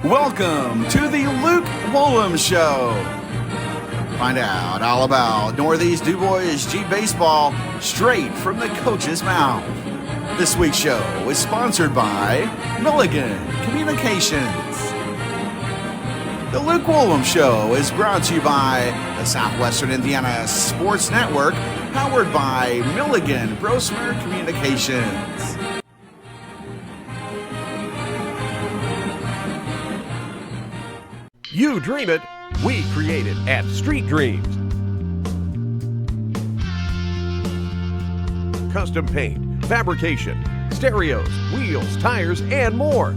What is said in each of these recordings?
Welcome to the Luke Woolems Show. Find out all about Northeast DuBois G baseball straight from the coach's mouth. This week's show is sponsored by Milligan Communications. The Luke Woolems Show is brought to you by the Southwestern Indiana Sports Network, powered by Milligan Brosmer Communications. You dream it, we create it at Street Dreams. Custom paint, fabrication, stereos, wheels, tires, and more.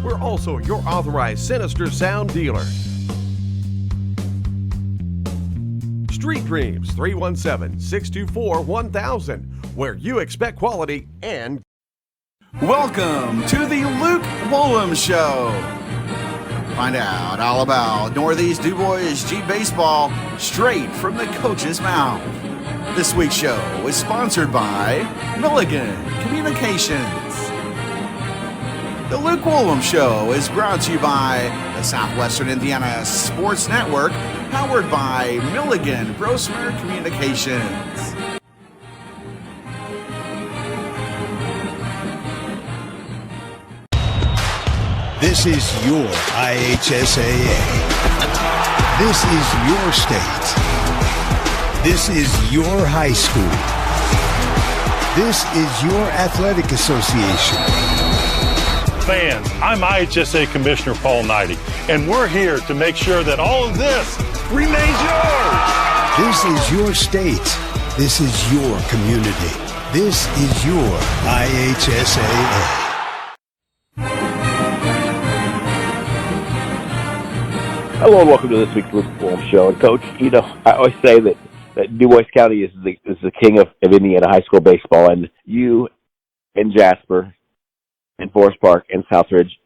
We're also your authorized Sinister Sound dealer. Street Dreams, 317-624-1000, where you expect quality and... Welcome to the Luke Woolems Show. Find out all about Northeast DuBois G baseball straight from the coach's mouth. This week's show is sponsored by Milligan Communications. The Luke Woolems Show is brought to you by the Southwestern Indiana Sports Network, powered by Milligan Brosmer Communications. This is your IHSAA. This is your state. This is your high school. This is your athletic association. Fans, I'm IHSA Commissioner Paul Knighty, and we're here to make sure that all of this remains yours. This is your state. This is your community. This is your IHSAA. Hello and welcome to this week's Luke Woolems Show. And Coach, you know, I always say that DuBois County is the king of Indiana high school baseball, and you and Jasper and Forest Park and Southridge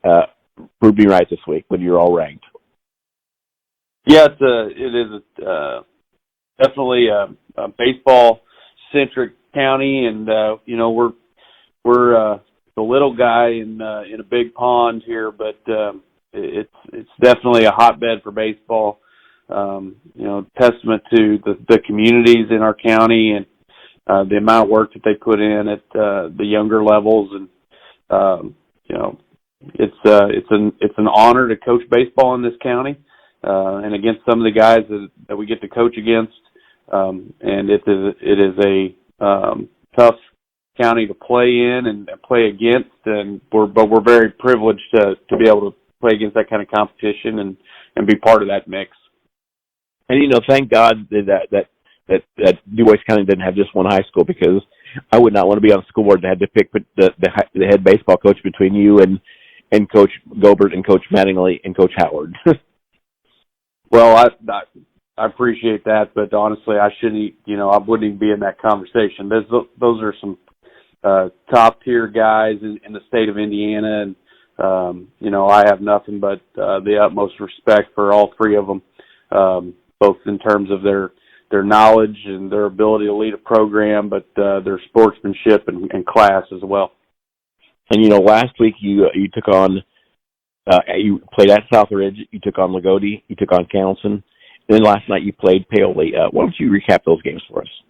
proved me right this week when you're all ranked. Yeah, it is definitely a baseball-centric county, and you know we're the little guy in a big pond here, but it's definitely a hotbed for baseball. You know, testament to the communities in our county and the amount of work that they put in at the younger levels, and you know, it's an honor to coach baseball in this county and against some of the guys that we get to coach against. And it is a tough county to play in and play against, and we're very privileged to be able to play against that kind of competition and be part of that mix. And you know, thank God that DuBois County didn't have just one high school, because I would not want to be on a school board that had to pick the head baseball coach between you and Coach Gobert and Coach Mattingly and Coach Howard. Well, I appreciate that, but honestly, I wouldn't even be in that conversation. Those are some top tier guys in the state of Indiana, and you know, I have nothing but the utmost respect for all three of them, both in terms of their knowledge and their ability to lead a program, but their sportsmanship and class as well. And you know, last week you took on you played at Southridge, you took on Lagodi, you took on Cannelson, and then last night you played Paoli. Why don't you recap those games for us?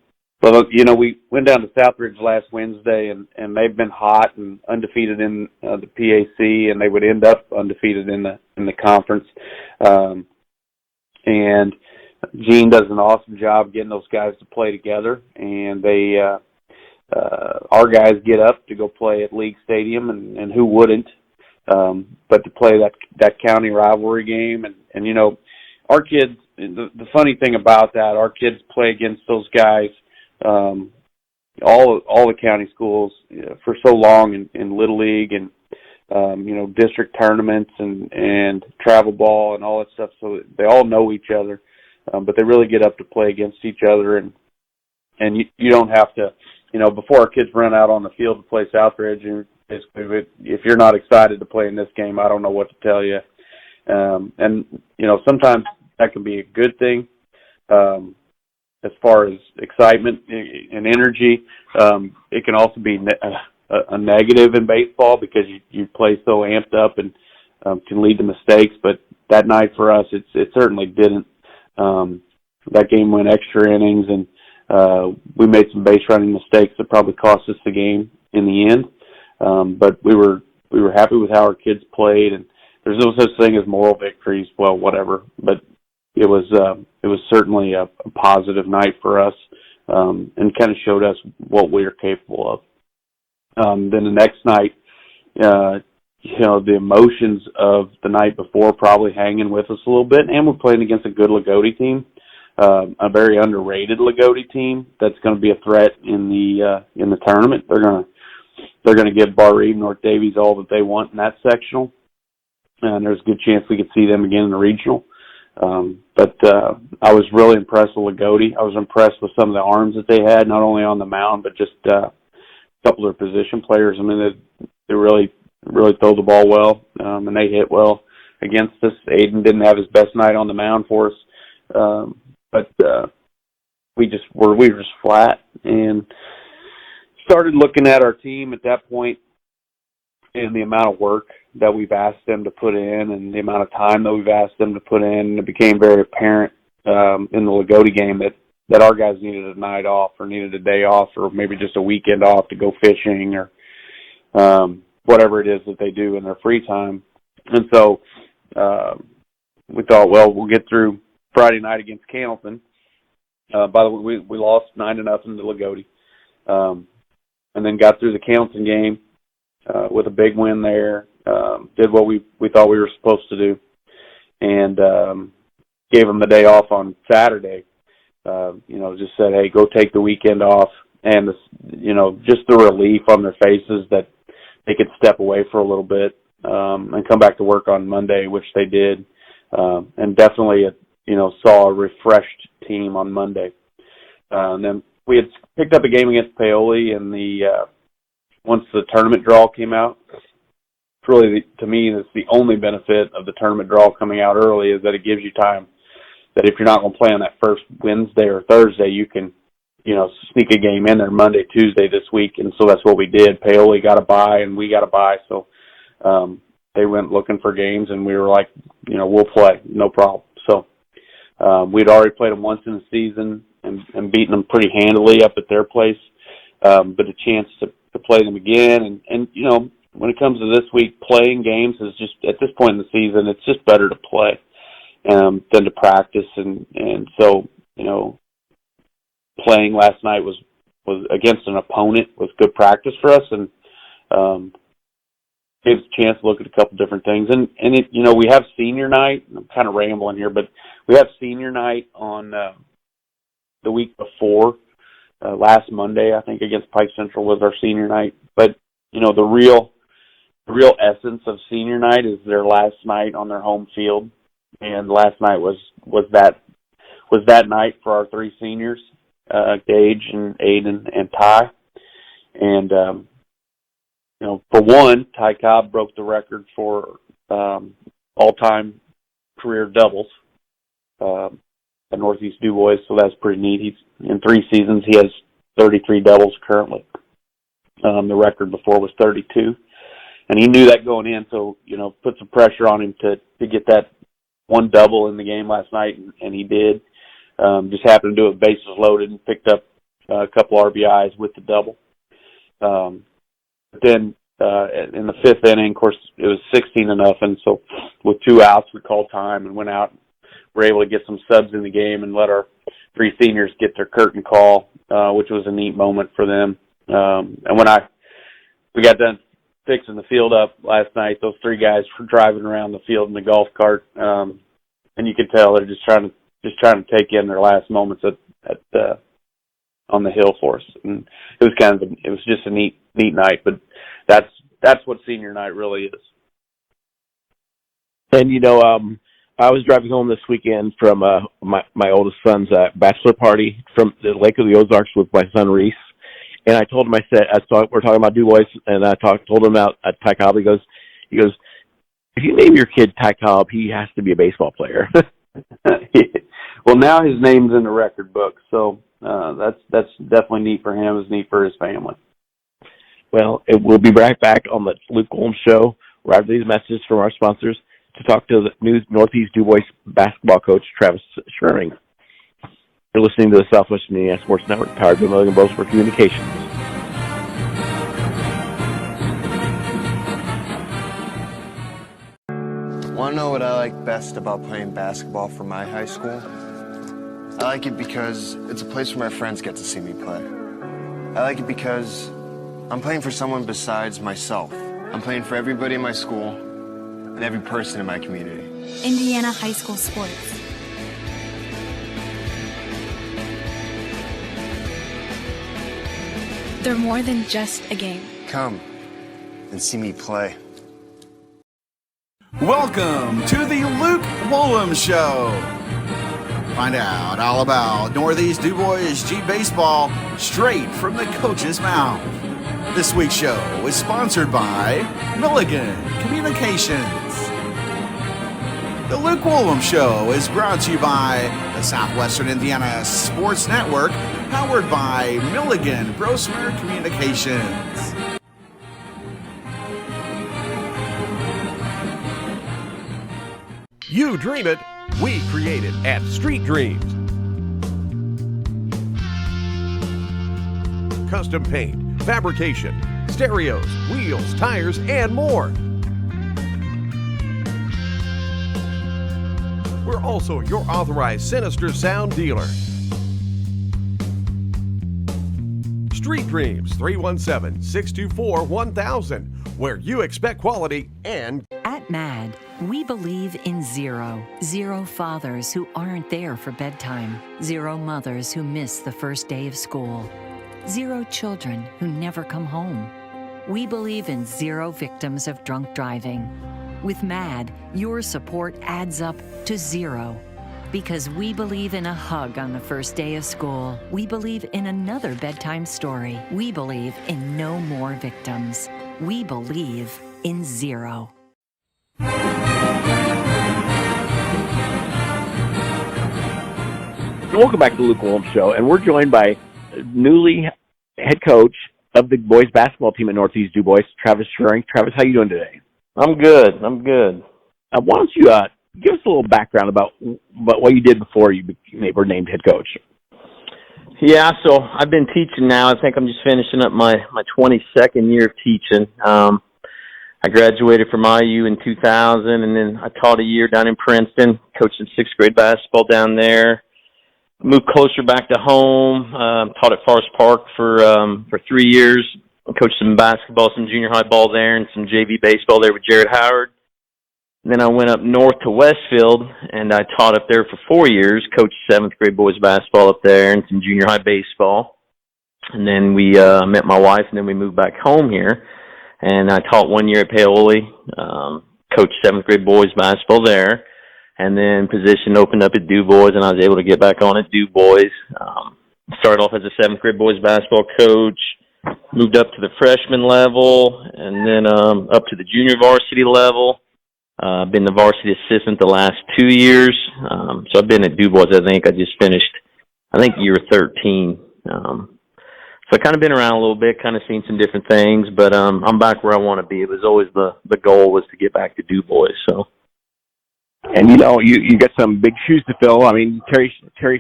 Well, you know, we went down to Southridge last Wednesday, and they've been hot and undefeated in the PAC, and they would end up undefeated in the conference. And Gene does an awesome job getting those guys to play together, and they our guys get up to go play at League Stadium, and who wouldn't? But to play that county rivalry game, and you know, our kids. The funny thing about that, our kids play against those guys. All the county schools for so long in Little League and you know, district tournaments and travel ball and all that stuff. So they all know each other, but they really get up to play against each other, and you don't have to, you know, before our kids run out on the field to play Southridge, if you're not excited to play in this game, I don't know what to tell you. And you know, sometimes that can be a good thing. As far as excitement and energy, it can also be a negative in baseball because you play so amped up and can lead to mistakes. But that night for us, it certainly didn't. That game went extra innings, and we made some base running mistakes that probably cost us the game in the end. But we were happy with how our kids played, and there's no such thing as moral victories. Well, whatever, but it was certainly a positive night for us, and kind of showed us what we are capable of. Then the next night, the emotions of the night before probably hanging with us a little bit, and we're playing against a good Lagodi team, a very underrated Lagodi team that's going to be a threat in the tournament. They're going to give Bar Eve, North Davies all that they want in that sectional, and there's a good chance we could see them again in the regional. But I was really impressed with Lagodi. I was impressed with some of the arms that they had, not only on the mound, but just a couple of their position players. I mean, they really throw the ball well, and they hit well against us. Aiden didn't have his best night on the mound for us, but we were just flat, and started looking at our team at that point and the amount of work that we've asked them to put in and the amount of time that we've asked them to put in. And it became very apparent in the Lagodi game that our guys needed a night off or needed a day off or maybe just a weekend off to go fishing or whatever it is that they do in their free time. And so we thought, well, we'll get through Friday night against Cannleton. By the way, we lost 9-0 to Lagodi. And then got through the Cannleton game with a big win there. Did what we thought we were supposed to do, and gave them the day off on Saturday. Just said, hey, go take the weekend off, and just the relief on their faces that they could step away for a little bit and come back to work on Monday, which they did, and definitely saw a refreshed team on Monday. And then we had picked up a game against Paoli, and once the tournament draw came out, it's really, to me, that's the only benefit of the tournament draw coming out early is that it gives you time that if you're not going to play on that first Wednesday or Thursday, you can, sneak a game in there Monday, Tuesday this week. And so that's what we did. Paoli got a bye and we got a bye. So they went looking for games, and we were like, we'll play, no problem. So we'd already played them once in the season and beaten them pretty handily up at their place. But a chance to play them again. And when it comes to this week, playing games is just, at this point in the season, it's just better to play than to practice. And so, playing last night was against an opponent was good practice for us, and gave us a chance to look at a couple different things. And we have senior night. I'm kind of rambling here, but we have senior night on the week before. Last Monday, I think, against Pike Central was our senior night. But, the real essence of senior night is their last night on their home field. And last night was that night for our three seniors, Gage and Aiden and Ty. And, for one, Ty Cobb broke the record for all-time career doubles at Northeast DuBois, so that's pretty neat. He's in 3 seasons, he has 33 doubles currently. The record before was 32. And he knew that going in, so, put some pressure on him to get that one double in the game last night, and he did. Just happened to do it bases loaded and picked up a couple RBIs with the double. But then in the 5th inning, of course, it was 16-0, so with 2 outs, we called time and went out. We're able to get some subs in the game and let our 3 seniors get their curtain call, which was a neat moment for them. And when we got done fixing the field up last night, those 3 guys were driving around the field in the golf cart, and you could tell they're just trying to take in their last moments on the hill for us. And it was just a neat night, but that's what senior night really is. And I was driving home this weekend from my oldest son's bachelor party from the Lake of the Ozarks with my son Reese, and I told him, we're talking about DuBois, and I told him about Ty Cobb. He goes, if you name your kid Ty Cobb, he has to be a baseball player. Well, now his name's in the record book, so that's definitely neat for him. It's neat for his family. Well, we'll be right back on the Luke Woolems Show right after these messages from our sponsors to talk to the new Northeast DuBois basketball coach, Travis Schering. You're listening to the Southwest Indiana Sports Network, powered by Milligan Bowes for Communications. Want to know what I like best about playing basketball for my high school? I like it because it's a place where my friends get to see me play. I like it because I'm playing for someone besides myself. I'm playing for everybody in my school and every person in my community. Indiana high school sports. They're more than just a game. Come and see me play. Welcome to the Luke Woolems Show. Find out all about Northeast DuBois G baseball straight from the coach's mouth. This week's show is sponsored by Milligan Communications. The Luke Woolems Show is brought to you by the Southwestern Indiana Sports Network, powered by Milligan Brosmer Communications. You dream it, we create it at Street Dreams. Custom paint, fabrication, stereos, wheels, tires, and more. We're also your authorized Sinister Sound dealer. Street Dreams, 317-624-1000, where you expect quality and... At MAD, we believe in zero. Zero fathers who aren't there for bedtime. Zero mothers who miss the first day of school. Zero children who never come home. We believe in zero victims of drunk driving. With MAD, your support adds up to zero. Because we believe in a hug on the first day of school. We believe in another bedtime story. We believe in no more victims. We believe in zero. Welcome back to the Luke Woolems Show, and we're joined by newly head coach of the boys basketball team at Northeast DuBois, Travis Schering. Travis, how you doing today? I'm good. Why don't you give us a little background about what you did before you were named head coach? Yeah, so I've been teaching now. I think I'm just finishing up my 22nd year of teaching. I graduated from IU in 2000, and then I taught a year down in Princeton, coaching 6th grade basketball down there. Moved closer back to home, taught at Forest Park for 3 years. Coached some basketball, some junior high ball there, and some JV baseball there with Jared Howard. And then I went up north to Westfield, and I taught up there for 4 years, coached 7th grade boys basketball up there and some junior high baseball. And then we met my wife, and then we moved back home here. And I taught 1 year at Paoli, coached 7th grade boys basketball there. And then position opened up at DuBois, and I was able to get back on at DuBois. Started off as a 7th grade boys basketball coach, moved up to the freshman level, and then up to the junior varsity level. Been the varsity assistant the last 2 years. So I've been at DuBois, I just finished, year 13. So I've kind of been around a little bit, kind of seen some different things, but I'm back where I want to be. It was always the goal was to get back to DuBois, so. And, you got some big shoes to fill. I mean, Terry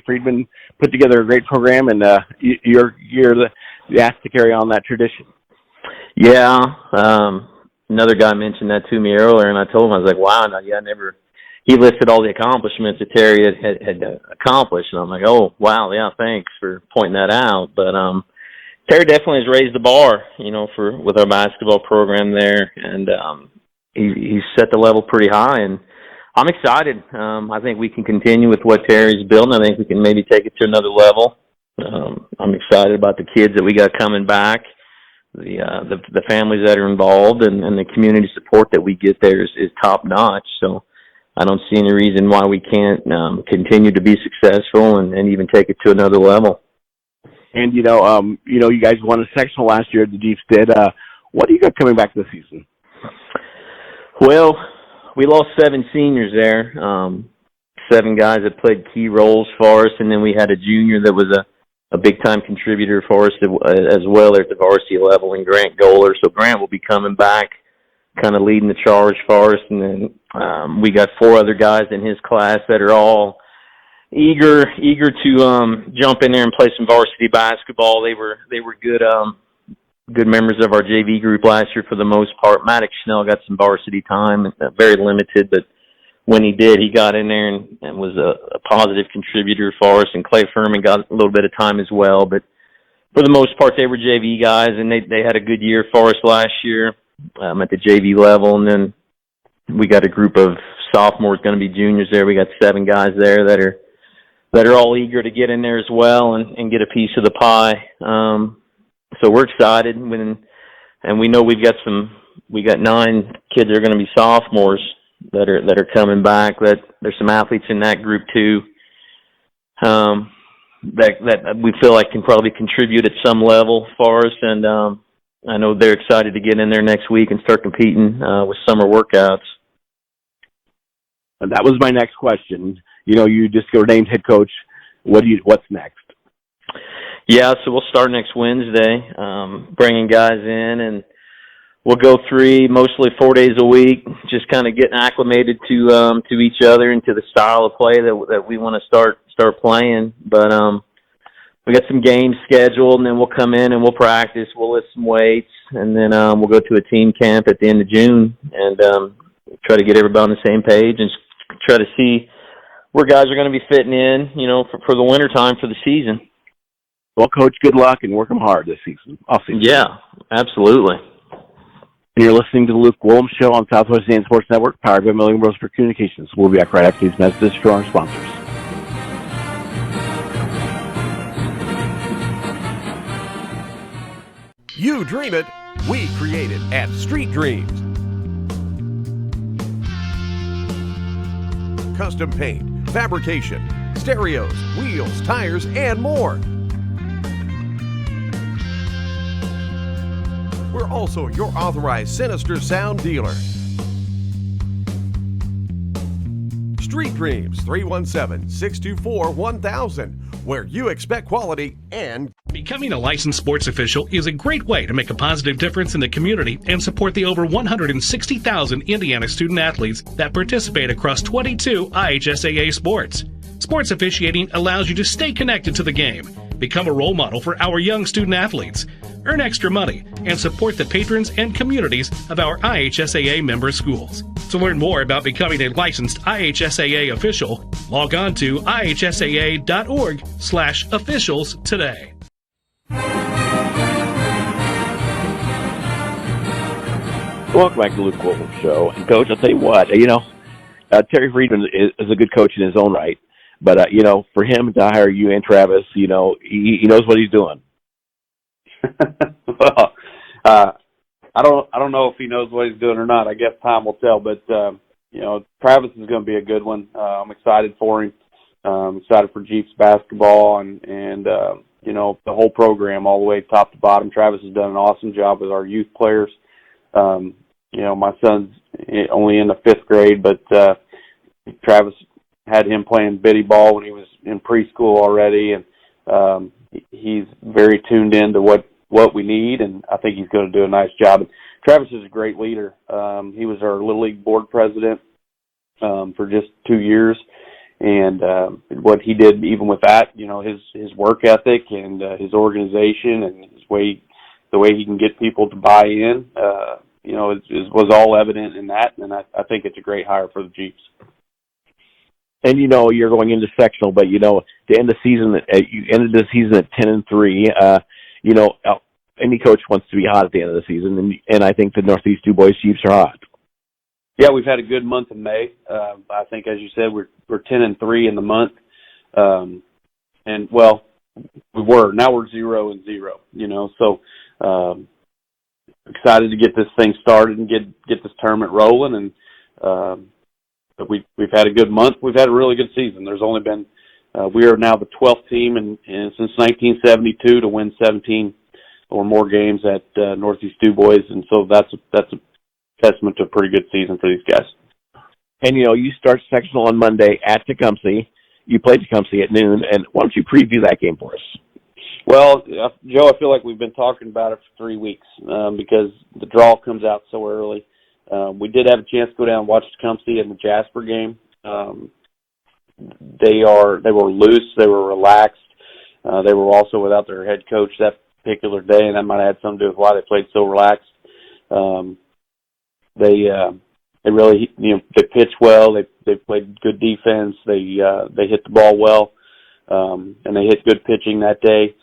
Friedman put together a great program, and you're asked to carry on that tradition. Yeah. Another guy mentioned that to me earlier, and I told him, I was like, wow, he listed all the accomplishments that Terry had accomplished, and I'm like, oh, wow, yeah, thanks for pointing that out. But Terry definitely has raised the bar, with our basketball program there, and he's set the level pretty high, and I'm excited. I think we can continue with what Terry's building. I think we can maybe take it to another level. I'm excited about the kids that we got coming back, the families that are involved, and the community support that we get there is top notch. So I don't see any reason why we can't continue to be successful and even take it to another level. And you guys won a sectional last year. The Jeeps did. What do you got coming back this season? Well, we lost 7 seniors there. 7 guys that played key roles for us, and then we had a junior that was a big-time contributor for us as well at the varsity level, and Grant Goler. So Grant will be coming back, kind of leading the charge for us. And then we got 4 other guys in his class that are all eager to jump in there and play some varsity basketball. They were good members of our JV group last year for the most part. Maddox Schnell got some varsity time, very limited, but when he did, he got in there and was a positive contributor for us. And Clay Furman got a little bit of time as well. But for the most part, they were JV guys, and they had a good year for us last year at the JV level. And then we got a group of sophomores going to be juniors there. We got 7 guys there that are all eager to get in there as well and get a piece of the pie. So we're excited, and we know we got 9 kids that are going to be sophomores that are coming back. That there's some athletes in that group too that we feel like can probably contribute at some level for us, and I know they're excited to get in there next week and start competing with summer workouts. And that was my next question. You just were named head coach. What's next? Yeah, so we'll start next Wednesday, bringing guys in, and we'll go mostly 4 days a week, just kind of getting acclimated to each other and to the style of play that we want to start playing. But we got some games scheduled, and then we'll come in and we'll practice. We'll lift some weights, and then we'll go to a team camp at the end of June and try to get everybody on the same page and try to see where guys are going to be fitting in, for the winter time for the season. Well, Coach, good luck and work them hard this season. Yeah, absolutely. And you're listening to the Luke Woolems Show on Southwest Indiana Sports Network, powered by Million Rose for Communications. We'll be back right after these messages for our sponsors. You dream it, we create it at Street Dreams. Custom paint, fabrication, stereos, wheels, tires, and more. We're also your authorized Sinister Sound dealer. Street Dreams, 317-624-1000, where you expect quality and... Becoming a licensed sports official is a great way to make a positive difference in the community and support the over 160,000 Indiana student athletes that participate across 22 IHSAA sports. Sports officiating allows you to stay connected to the game, become a role model for our young student athletes, earn extra money, and support the patrons and communities of our IHSAA member schools. To learn more about becoming a licensed IHSAA official, log on to ihsaa.org/officials today. Welcome back to the Luke Woolems Show. And, Coach, I'll tell you what, Terry Friedman is a good coach in his own right. But, for him to hire you and Travis, he knows what he's doing. Well, I don't know if he knows what he's doing or not. I guess time will tell. But, Travis is going to be a good one. I'm excited for him. I'm excited for Jeeps basketball and the whole program all the way top to bottom. Travis has done an awesome job with our youth players. My son's only in the 5th grade, but Travis had him playing biddy ball when he was in preschool already, and he's very tuned in to what we need, and I think he's going to do a nice job. Travis is a great leader. He was our Little League board president for just 2 years, and what he did even with that, his work ethic and his organization and the way he can get people to buy in, was all evident in that, and I think it's a great hire for the Jeeps. And you're going into sectional, but to end the season, you ended the season at 10-3. Any coach wants to be hot at the end of the season, and I think the Northeast DuBois Jeeps are hot. Yeah, we've had a good month in May. I think, as you said, we're 10-3 in the month, and well, we were. Now we're 0-0. So excited to get this thing started and get this tournament rolling, and but we've had a good month. We've had a really good season. There's only been we are now the 12th team since 1972 to win 17 or more games at Northeast DuBois, and so that's a testament to a pretty good season for these guys. And you start sectional on Monday at Tecumseh. You play Tecumseh at noon, and why don't you preview that game for us? Well, Joe, I feel like we've been talking about it for 3 weeks because the draw comes out so early. We did have a chance to go down and watch Tecumseh in the Jasper game. They were loose. They were relaxed. They were also without their head coach that particular day, and that might have had something to do with why they played so relaxed. They really, they pitched well. They played good defense. They hit the ball well, and they hit good pitching that day.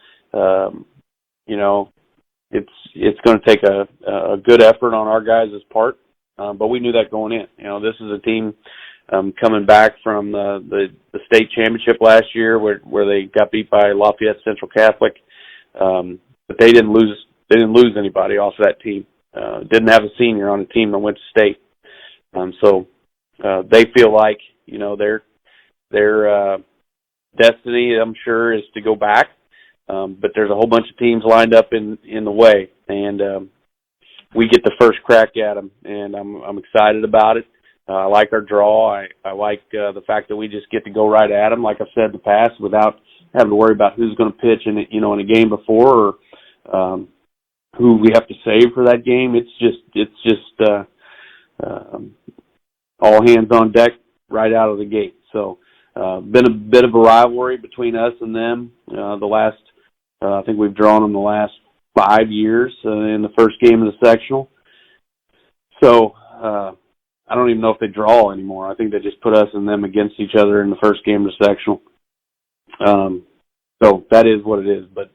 It's going to take a good effort on our guys' part, but we knew that going in. This is a team coming back from the state championship last year where they got beat by Lafayette Central Catholic, but they didn't lose anybody off of that team. Didn't have a senior on the team that went to state. So they feel like, their destiny, I'm sure, is to go back. But there's a whole bunch of teams lined up in the way, and we get the first crack at them, and I'm excited about it. I like our draw. I like the fact that we just get to go right at them, like I've said in the past, without having to worry about who's going to pitch in a game before or who we have to save for that game. It's just all hands on deck right out of the gate. So been a bit of a rivalry between us and them. I think we've drawn them the last 5 years in the first game of the sectional. So I don't even know if they draw anymore. I think they just put us and them against each other in the first game of the sectional. So that is what it is. But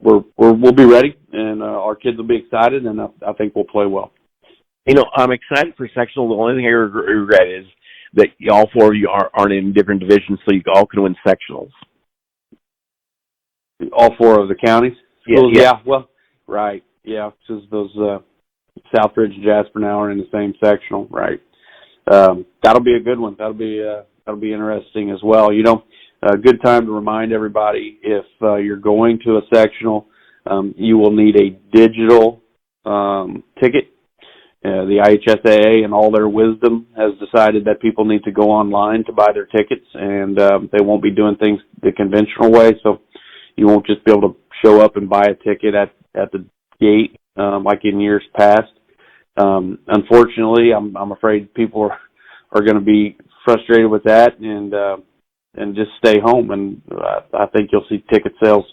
we'll be ready, and our kids will be excited, and I think we'll play well. I'm excited for sectional. The only thing I regret is that all four of you aren't in different divisions, so you all can win sectionals. All four of the counties? Schools? Yeah. Well, right. Yeah, because those Southridge and Jasper now are in the same sectional, right? That'll be a good one. That'll be interesting as well. A good time to remind everybody, if you're going to a sectional, you will need a digital ticket. The IHSAA, in all their wisdom, has decided that people need to go online to buy their tickets, and they won't be doing things the conventional way. So you won't just be able to show up and buy a ticket at the gate like in years past. Unfortunately, I'm afraid people are going to be frustrated with that and just stay home. And I think you'll see ticket sales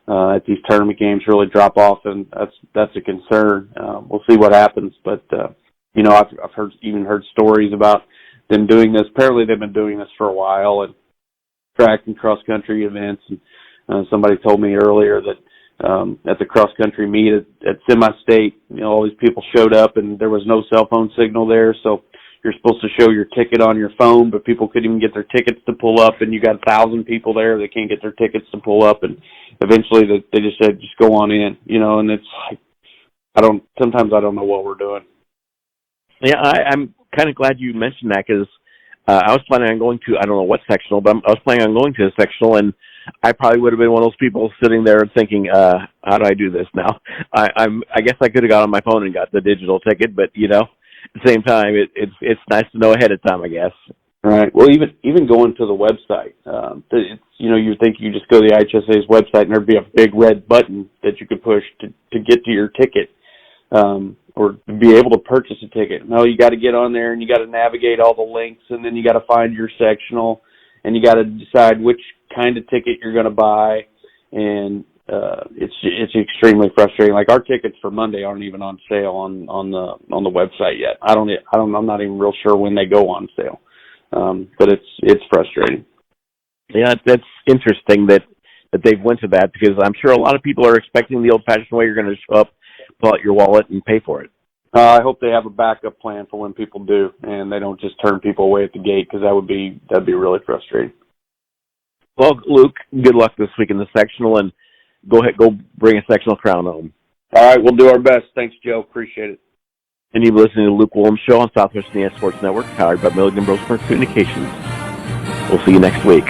at these tournament games really drop off, and that's a concern. We'll see what happens, but I've heard stories about them doing this. Apparently, they've been doing this for a while, and track and cross country events. And somebody told me earlier that at the cross country meet at semi-state, all these people showed up, and there was no cell phone signal there, so you're supposed to show your ticket on your phone, but people couldn't even get their tickets to pull up, and you got 1,000 people there that can't get their tickets to pull up, and eventually they just said, just go on in, and it's like, sometimes I don't know what we're doing. Yeah, I'm kind of glad you mentioned that, because I was planning on going to, I don't know what sectional, but I was planning on going to a sectional, and I probably would have been one of those people sitting there and thinking, how do I do this now? I guess I could have got on my phone and got the digital ticket, but, at the same time, it's nice to know ahead of time, I guess. Right. Well, even going to the website, you think you just go to the IHSA's website and there'd be a big red button that you could push to get to your ticket, or be able to purchase a ticket. No, you got to get on there and you got to navigate all the links, and then you got to find your sectional, and you got to decide which kind of ticket you're going to buy, and it's extremely frustrating. Like, our tickets for Monday aren't even on sale on the website yet. I'm not even real sure when they go on sale. But it's frustrating. Yeah, that's interesting that they've went to that, because I'm sure a lot of people are expecting the old-fashioned way. You're going to show up, pull out your wallet, and pay for it. I hope they have a backup plan for when people do, and they don't just turn people away at the gate, because that'd be really frustrating. Well, Luke, good luck this week in the sectional, and go bring a sectional crown home. All right, we'll do our best. Thanks, Joe. Appreciate it. And you've been listening to the Luke Woolems Show on Southwest Indiana Sports Network, powered by Milligan Brosmer Communications. We'll see you next week.